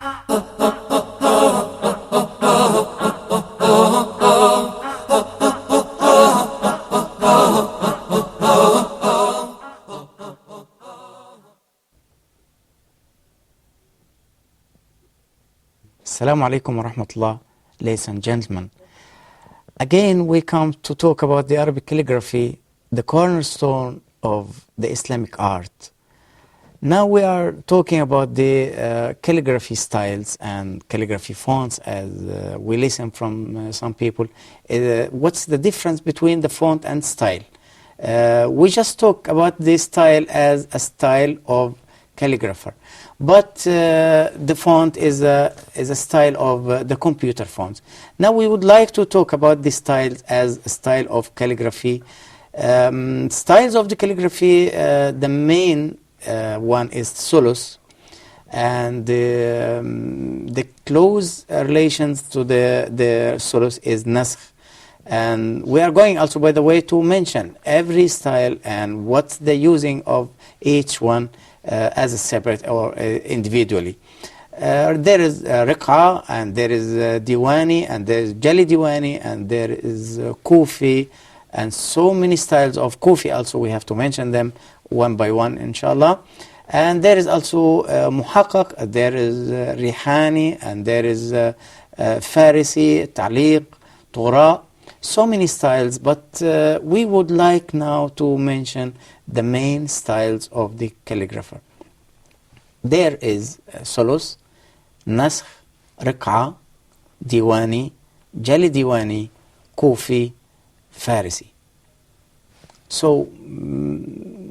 Assalamu alaikum wa rahmatullah, ladies and gentlemen. Again, we come to talk about the Arabic calligraphy, the cornerstone of the Islamic art. Now we are talking about the calligraphy styles and calligraphy fonts, as we listen from some people. What's the difference between the font and style? We just talk about this style as a style of calligrapher. But the font is a style of the computer fonts. Now we would like to talk about the styles as a style of calligraphy. Styles of the calligraphy, the main one is solus, and the close relations to the solus is naskh. And we are going also, by the way, to mention every style and what's the using of each one as a separate or individually. There is riq'a, and there is diwani, and there is jali diwani, and there is kufi, and so many styles of kufi. Also, we have to mention them one by one, inshallah. And there is also muhaqqaq, there is rihani, and there is farisi, taliq, tura. So many styles, but we would like now to mention the main styles of the calligrapher. There is solus, naskh, riq'a, diwani, jali diwani, kufi, farisi. So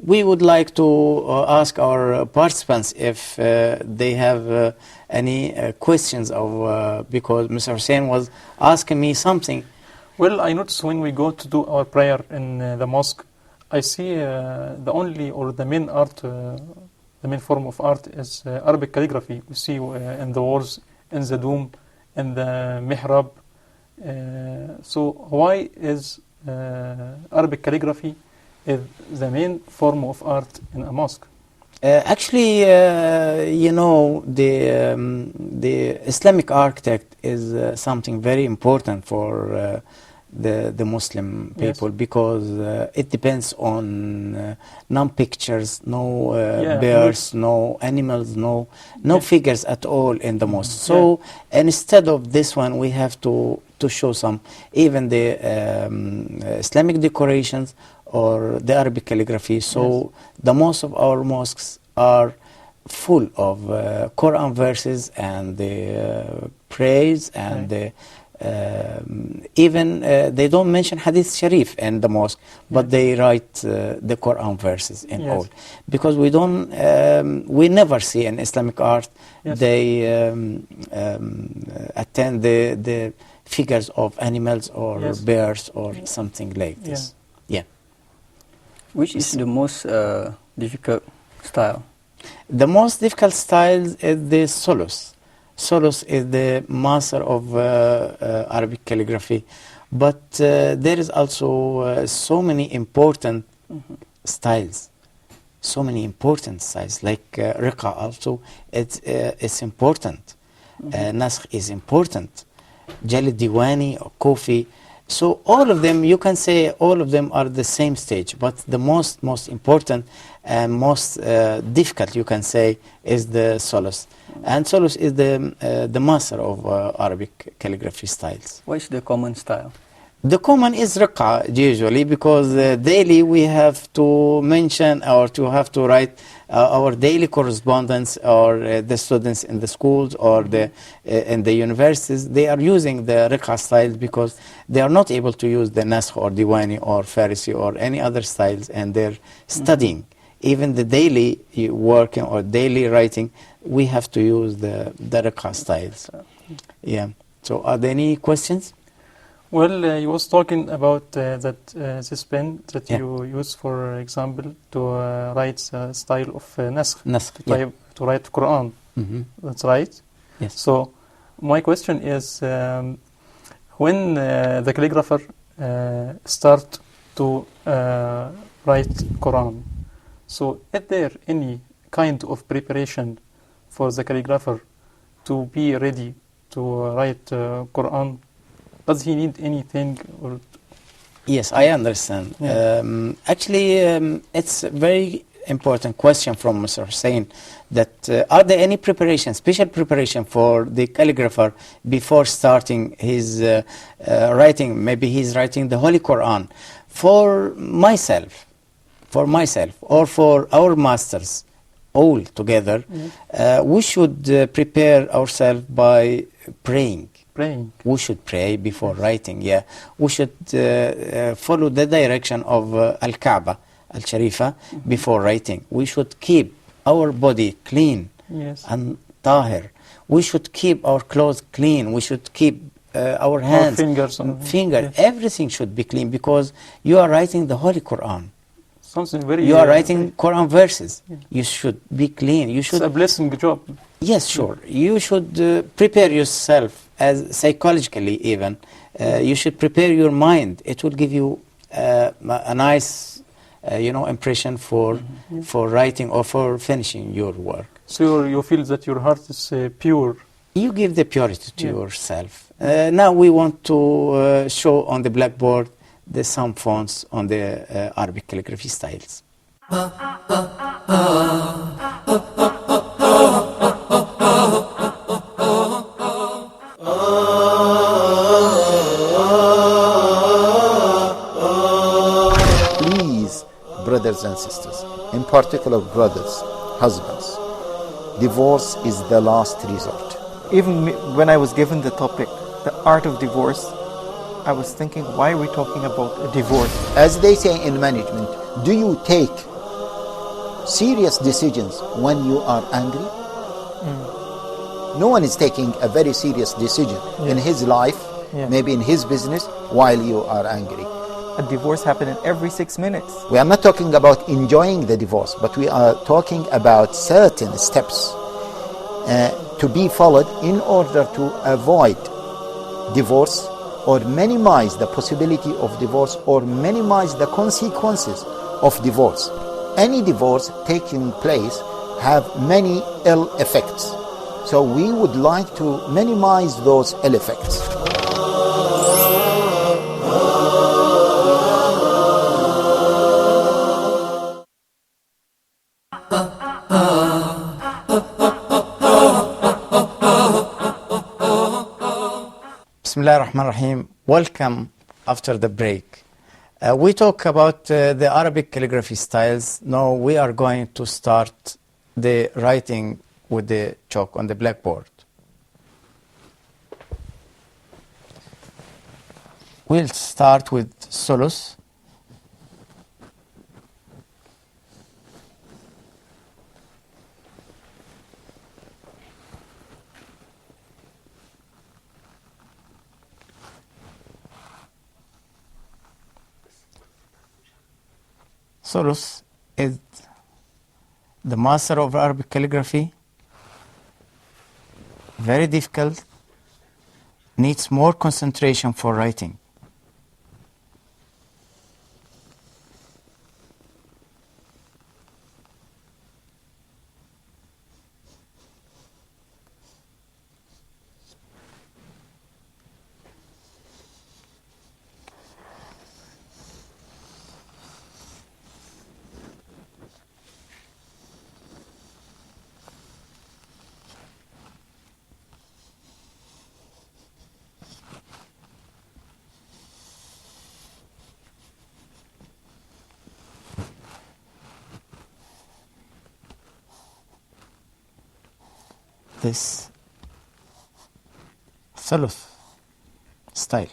we would like to ask our participants if they have any questions of because Mr. Hussein was asking me something. Well, I noticed when we go to do our prayer in the mosque, I see the only or the main art, the main form of art is Arabic calligraphy. We see in the walls, in the dome, in the mihrab. So why is Arabic calligraphy is the main form of art in a mosque? Actually, you know, the Islamic architect is something very important for the Muslim people, yes, because it depends on no pictures, no birds, no animals, no figures at all in the mosque. So instead of this one, we have to show some, even the Islamic decorations or the Arabic calligraphy. So the most of our mosques are full of Quran verses and the praise and the even they don't mention Hadith Sharif in the mosque, but they write the Quran verses in all, because we don't we never see in Islamic art they attend the figures of animals or bears or something like this. Which is the most difficult style? The most difficult style is the solus. Solus is the master of Arabic calligraphy, but there is also so many important styles. So many important styles, like riq'a also, it's important. Naskh is important. Jali diwani or kufi. So all of them, you can say all of them are the same stage, but the most important and most difficult, you can say, is the solus. And solus is the master of Arabic calligraphy styles. What is the common style? The common is riq'a usually, because daily we have to mention or to have to write our daily correspondence, or the students in the schools or in the universities, they are using the riq'a styles because they are not able to use the naskh or diwani or farisi or any other styles, and they're studying. Even the daily working or daily writing, we have to use the riq'a styles. So are there any questions? Well, you was talking about this pen that you use, for example, to write style of naskh, to write Quran. That's right? Yes. So my question is, when the calligrapher start to write Quran, so is there any kind of preparation for the calligrapher to be ready to write Quran, does he need anything? Or Yes, I understand. Yeah. Actually, it's a very important question from Mr. Hussein that are there any preparation, special preparation for the calligrapher before starting his writing? Maybe he's writing the Holy Quran. For myself, or for our masters, all together, we should prepare ourselves by praying. praying. We should pray before writing, yeah. We should follow the direction of Al-Kaaba, Al-Sharifa, before writing. We should keep our body clean Yes. and tahir. We should keep our clothes clean. We should keep our hands, fingers and- yes. everything should be clean because you are writing the Holy Quran. Something very. You are writing Quran verses. Yeah. You should be clean. You It's should a blessing job. Yes, sure. You should prepare yourself, as psychologically even. You should prepare your mind. It will give you a nice, impression for writing or for finishing your work. So you feel that your heart is pure. You give the purity to Yeah. yourself. Now we want to show on the blackboard some fonts on the Arabic calligraphy styles. Please, brothers and sisters, in particular brothers, husbands, divorce is the last resort. Even when I was given the topic, the art of divorce, I was thinking, why are we talking about a divorce? As they say in management, do you take serious decisions when you are angry? No one is taking a very serious decision in his life, maybe in his business, while you are angry. A divorce happening every 6 minutes. We are not talking about enjoying the divorce, but we are talking about certain steps to be followed in order to avoid divorce or minimize the possibility of divorce or minimize the consequences of divorce. Any divorce taking place have many ill effects. So we would like to minimize those ill effects. Bismillah ar-Rahman ar-Rahim. Welcome after the break. We talk about the Arabic calligraphy styles. Now we are going to start the writing with the chalk on the blackboard. We'll start with Solus. Solus is the master of Arabic calligraphy. Very difficult, needs more concentration for writing. This Thuluth style.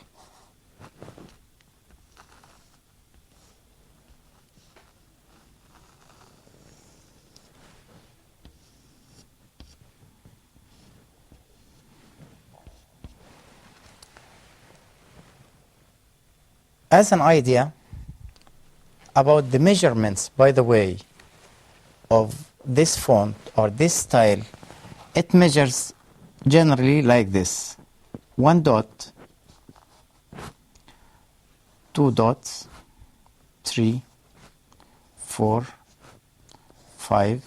As an idea about the measurements, by the way, of this font or this style, it measures generally like this: 1 dot, 2 dots, 3, 4, 5,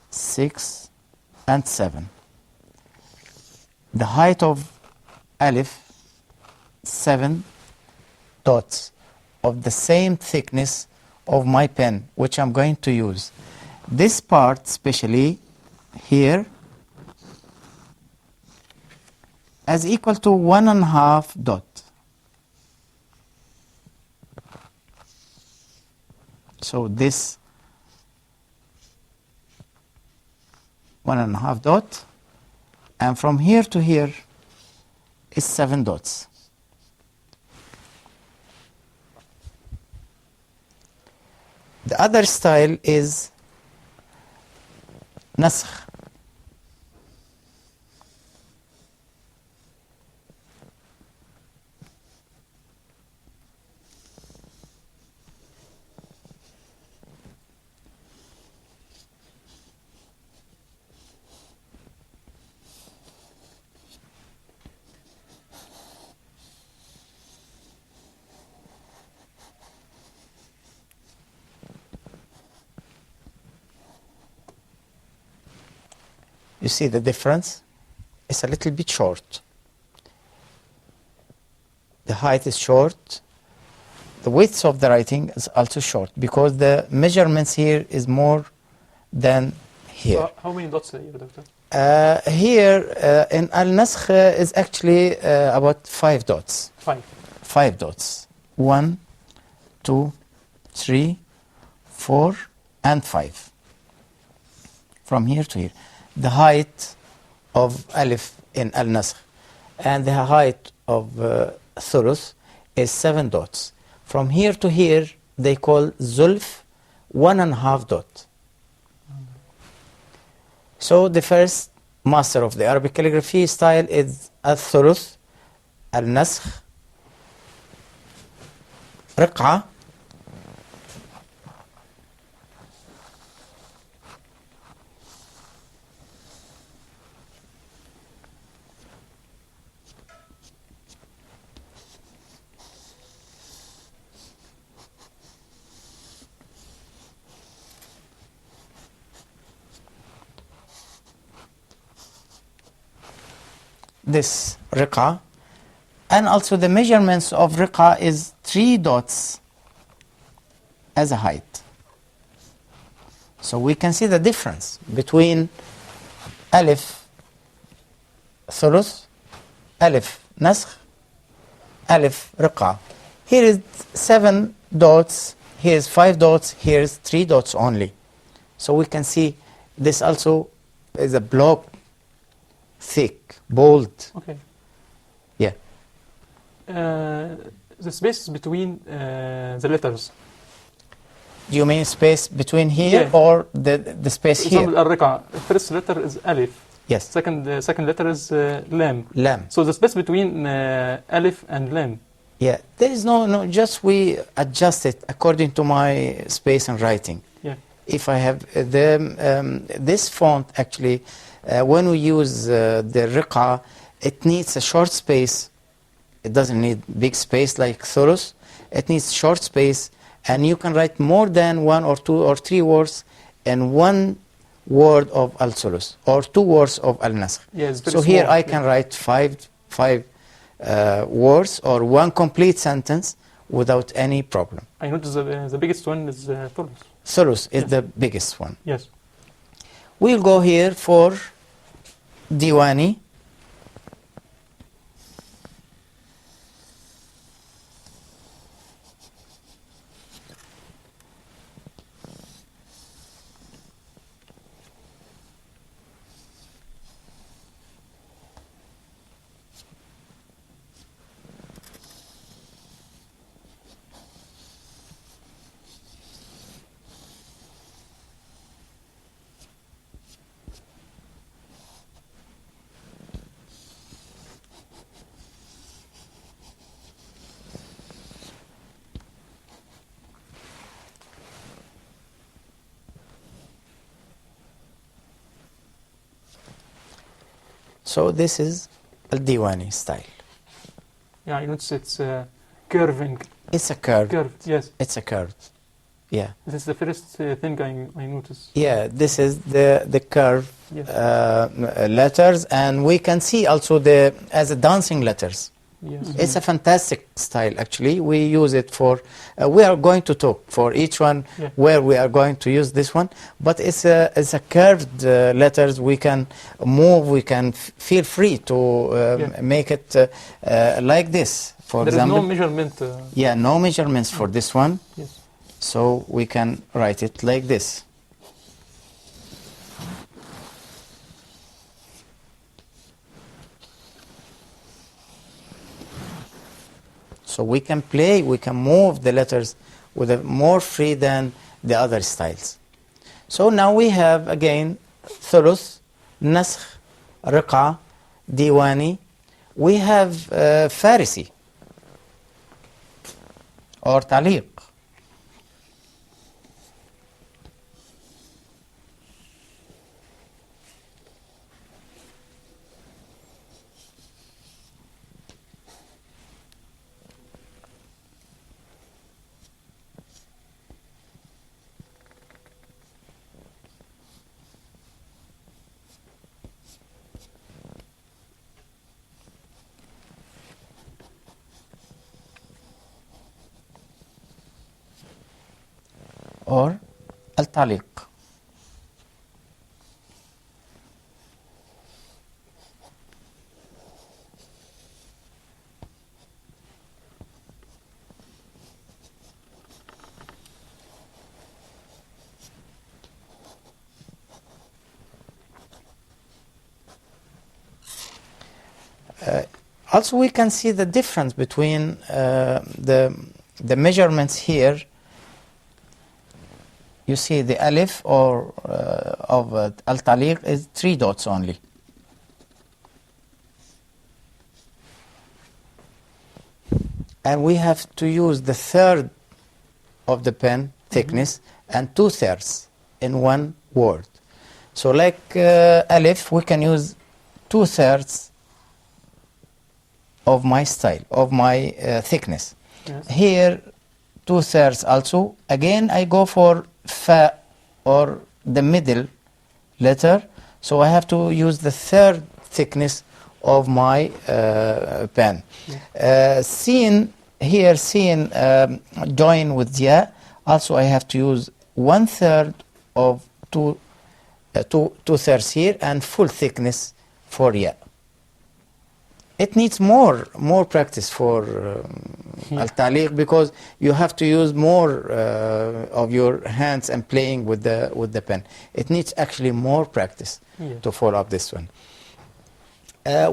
6, and 7. the height of alif, 7 dots of the same thickness of my pen, which I'm going to use. This part, especially here, is equal to 1.5 dot. So this 1.5 dot, and from here to here is 7 dots. The other style is nasakh. You see the difference? It's a little bit short. The height is short. The width of the writing is also short because the measurements here is more than here. So how many dots are here, Doctor? Here in Al-Nasakh is actually about 5 dots. 5. 5 dots. 1, 2, 3, 4, and 5. From here to here. The height of alif in Al-Nasakh and the height of thuluth is 7 dots. From here to here they call zulf 1.5 dot. So the first master of the Arabic calligraphy style is al-thuluth, al-nasakh, riq'a, this riq'a, and also the measurements of riq'a is 3 dots as a height. So we can see the difference between alif thuluth, alif nasakh, alif riq'a. Here is 7 dots, here is 5 dots, here is 3 dots only. So we can see this also is a block, thick, bold. Okay. Yeah. The space between the letters. Do you mean space between here Yeah. or the space For here? example, al-riqa, first letter is alif. Yes. Second letter is lam. Lam. So the space between alif and lam. Yeah. There is no, just we adjust it according to my space and writing. Yeah. If I have this font actually, when we use the riqa, it needs a short space. It doesn't need big space like thuluth. It needs short space, and you can write more than 1 or 2 or 3 words in 1 word of al-thuluth or 2 words of al-nasakh. Yeah, it's very So here small, I can write five words or 1 complete sentence without any problem. I notice the biggest one is thuluth. Thuluth is Yes. the biggest one. Yes. We'll go here for Diwani. So this is al-Diwani style. Yeah, I notice it's curving. It's a curve. Curved, yes. It's a curve. Yeah. This is the first thing I noticed. Yeah, this is the curve Yes. letters, and we can see also the as a dancing letters. Yes. It's a fantastic style, actually. We use it for, we are going to talk for each one Yeah. where we are going to use this one, but it's a curved letters. We can move, we can feel free to Yeah. make it like this, for There example. is no measurement. Yeah, no measurements for this one, Yes. so we can write it like this. So we can play, we can move the letters with a more free than the other styles. So now we have again ثلث, نسخ, رقعة, ديواني. We have فارسي or تعليق. or التعليق. Also, we can see the difference between the measurements here. You see the alif or of al-taliq is 3 dots only. And we have to use the third of the pen thickness and 2/3 in one word. So like alif, we can use 2/3 of my style, of my thickness. Yes. Here, 2/3 also. Again, I go for fa or the middle letter. So I have to use the third thickness of my pen. Sin, here sin join with ya. Also, I have to use 1/3 of 2/3 here and full thickness for ya. It needs more practice for al-taliq because you have to use more of your hands and playing with the pen. It needs actually more practice to follow up this one.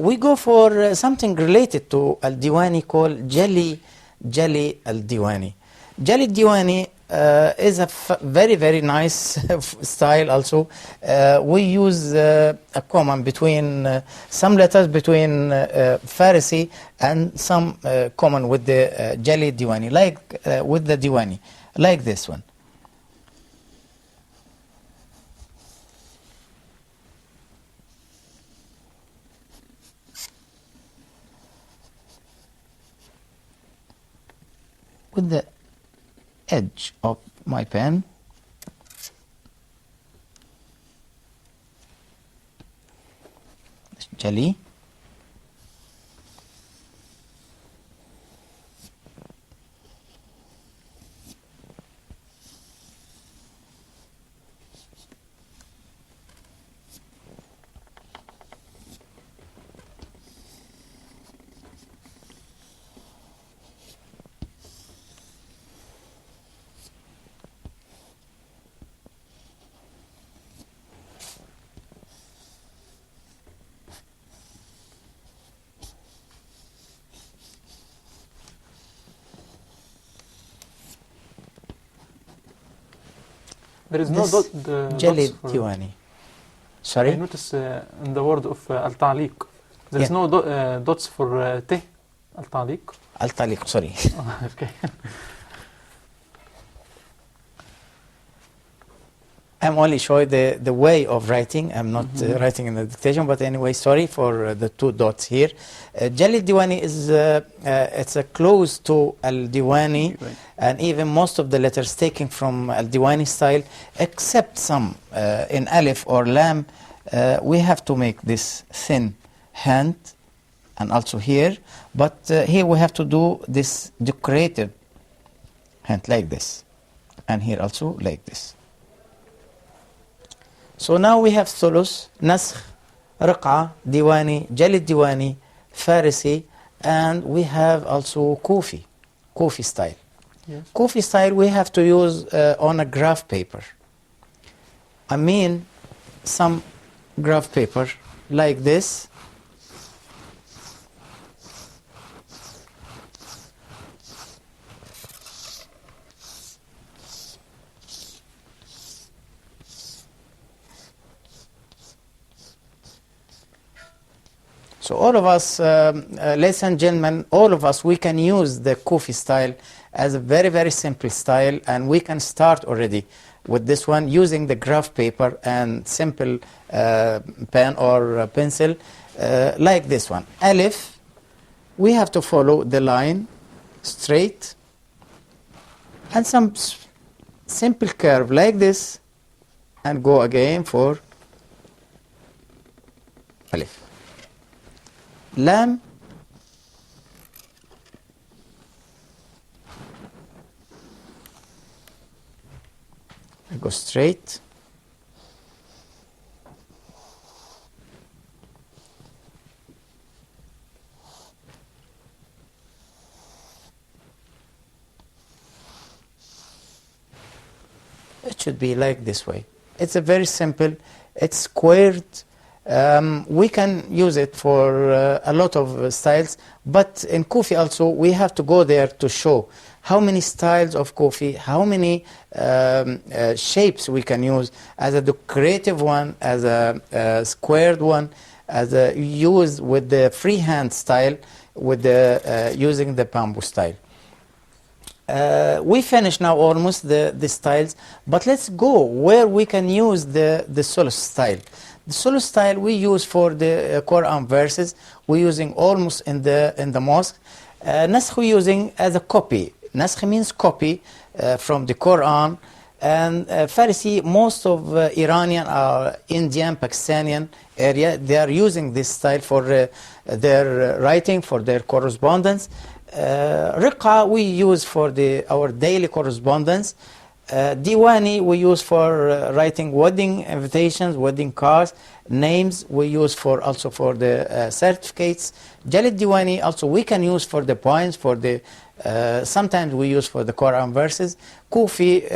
We go for something related to al-diwani called Jali al-diwani. Jali al-diwani is a very, very nice style also. We use a common between some letters between Farsi and some common with the Jali Diwani, like with the Diwani, like this one. With the edge of my pen, Jali. There is no This dot. Jali dots for- Diwani. I Sorry? notice in the word of al-taliq, there is Yeah. no dots for te, al-taliq. Al-taliq, sorry. Okay. I'm only showing the way of writing. I'm not writing in the dictation, but anyway, sorry for the two dots here. Jali Diwani is it's a close to Al-Diwani, Right. and even most of the letters taken from Al-Diwani style, except some in Alif or Lam. We have to make this thin hand, and also here, but here we have to do this decorative hand like this, and here also like this. So now we have Thulus, Naskh, Riq'a, Diwani, Jalid Diwani, Farisi, and we have also Kufi style. Yes. Kufi style we have to use on a graph paper. I mean some graph paper like this. So all of us, ladies and gentlemen, all of us, we can use the Kufi style as a very, very simple style, and we can start already with this one using the graph paper and simple pen or pencil like this one. Alif, we have to follow the line straight and some simple curve like this, and go again for Alif. Lam, I go straight. It should be like this way. It's a very simple, it's squared. We can use it for a lot of styles, but in Kufi also we have to go there to show how many styles of Kufi, how many shapes we can use as a decorative one, as a squared one, as a used with the freehand style, with the using the bamboo style. We finished now almost the styles, but let's go where we can use the Sulus style. The Sulus style we use for the Quran verses. We're using almost in the mosque. Naskh we're using as a copy. Naskh means copy from the Quran. And Farisi, most of Iranian or Indian, Pakistani area, they are using this style for their writing, for their correspondence. Riq'a we use for our daily correspondence. Diwani we use for writing wedding invitations, wedding cards. Names we use also for the certificates. Jalid Diwani also we can use for the points, for the sometimes we use for the Quran verses. Kufi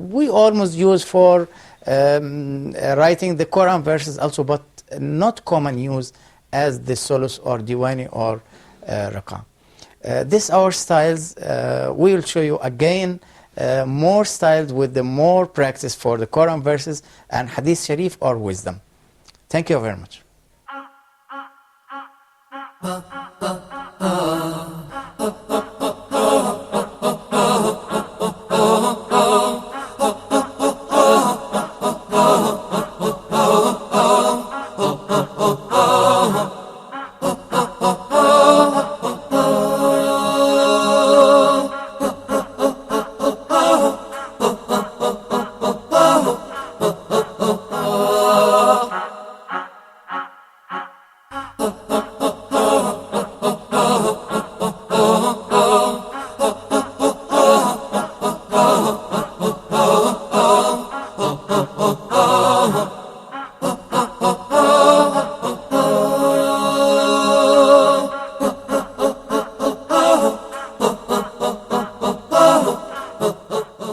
we almost use for writing the Quran verses also, but not common use as the Sulus or Diwani or Riq'a. This our styles. We will show you again more styles with the more practice for the Quran verses and Hadith Sharif or wisdom. Thank you very much.